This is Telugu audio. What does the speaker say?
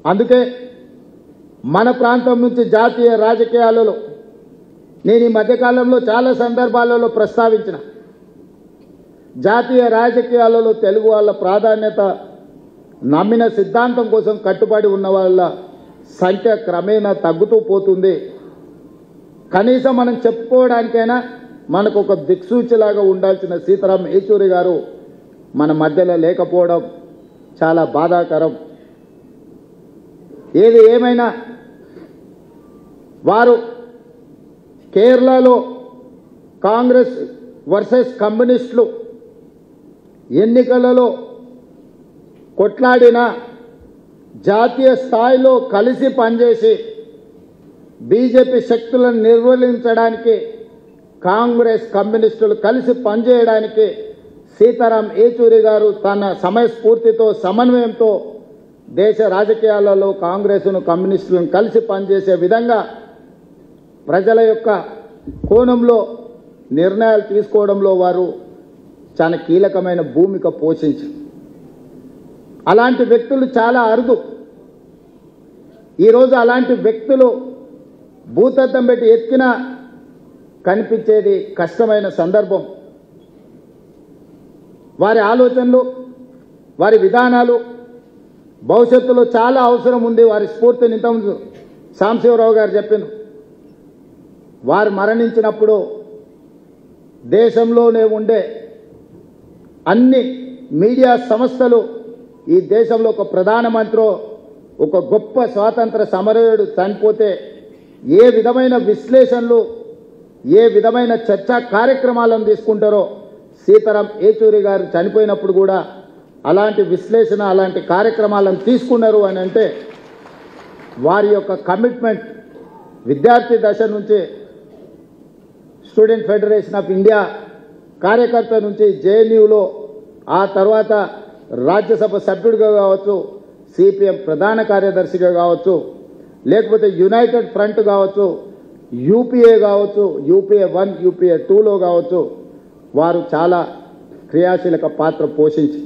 అందుకే మన ప్రాంతం నుంచి జాతీయ రాజకీయాలలో నేను ఈ మధ్యకాలంలో చాలా సందర్భాలలో ప్రస్తావించిన జాతీయ రాజకీయాలలో తెలుగు వాళ్ళ ప్రాధాన్యత నమ్మిన సిద్ధాంతం కోసం కట్టుబడి ఉన్న వాళ్ళ సంఖ్య క్రమేణా తగ్గుతూ పోతుంది. కనీసం మనం చెప్పుకోవడానికైనా మనకు ఒక దిక్సూచిలాగా ఉండాల్సిన సీతారాం ఏచూరి గారు మన మధ్యలో లేకపోవడం చాలా బాధాకరం. ఏది ఏమైనా వారు కేరళలో కాంగ్రెస్ వర్సెస్ కమ్యూనిస్టులు ఎన్నికలలో కొట్లాడిన జాతీయ స్థాయిలో కలిసి పనిచేసి బీజేపీ శక్తులను నిర్వహించడానికి కాంగ్రెస్ కమ్యూనిస్టులు కలిసి పనిచేయడానికి సీతారాం ఏచూరి గారు తన సమయస్ఫూర్తితో సమన్వయంతో దేశ రాజకీయాలలో కాంగ్రెస్ను కమ్యూనిస్టులను కలిసి పనిచేసే విధంగా ప్రజల యొక్క కోణంలో నిర్ణయాలు తీసుకోవడంలో వారు చాలా కీలకమైన భూమిక పోషించారు. అలాంటి వ్యక్తులు చాలా అరుదు. ఈరోజు అలాంటి వ్యక్తులు భూతద్దం పెట్టి ఎత్తినా కనిపించేది కష్టమైన సందర్భం. వారి ఆలోచనలు, వారి విధానాలు భవిష్యత్తులో చాలా అవసరం ఉంది. వారి స్ఫూర్తిని ఇంతకుముందు సాంబశివరావు గారు చెప్పారు. వారు మరణించినప్పుడు దేశంలోనే ఉండే అన్ని మీడియా సంస్థలు ఈ దేశంలో ఒక ప్రధానమంత్రి ఒక గొప్ప స్వాతంత్ర సమరయోధుడు చనిపోతే ఏ విధమైన విశ్లేషణలు ఏ విధమైన చర్చా కార్యక్రమాలను తీసుకుంటారో సీతారాం ఏచూరి గారు చనిపోయినప్పుడు కూడా అలాంటి విశ్లేషణ అలాంటి కార్యక్రమాలను తీసుకున్నారు అని అంటే వారి యొక్క కమిట్మెంట్ విద్యార్థి దశ నుంచి స్టూడెంట్ ఫెడరేషన్ ఆఫ్ ఇండియా కార్యకర్త నుంచి జేఎన్యూలో ఆ తర్వాత రాజ్యసభ సభ్యుడిగా కావచ్చు, సిపిఎం ప్రధాన కార్యదర్శిగా కావచ్చు, లేకపోతే యునైటెడ్ ఫ్రంట్ కావచ్చు, యూపీఏ కావచ్చు, యూపీఏ 1 యూపీఏ 2లో కావచ్చు వారు చాలా క్రియాశీలక పాత్ర పోషించి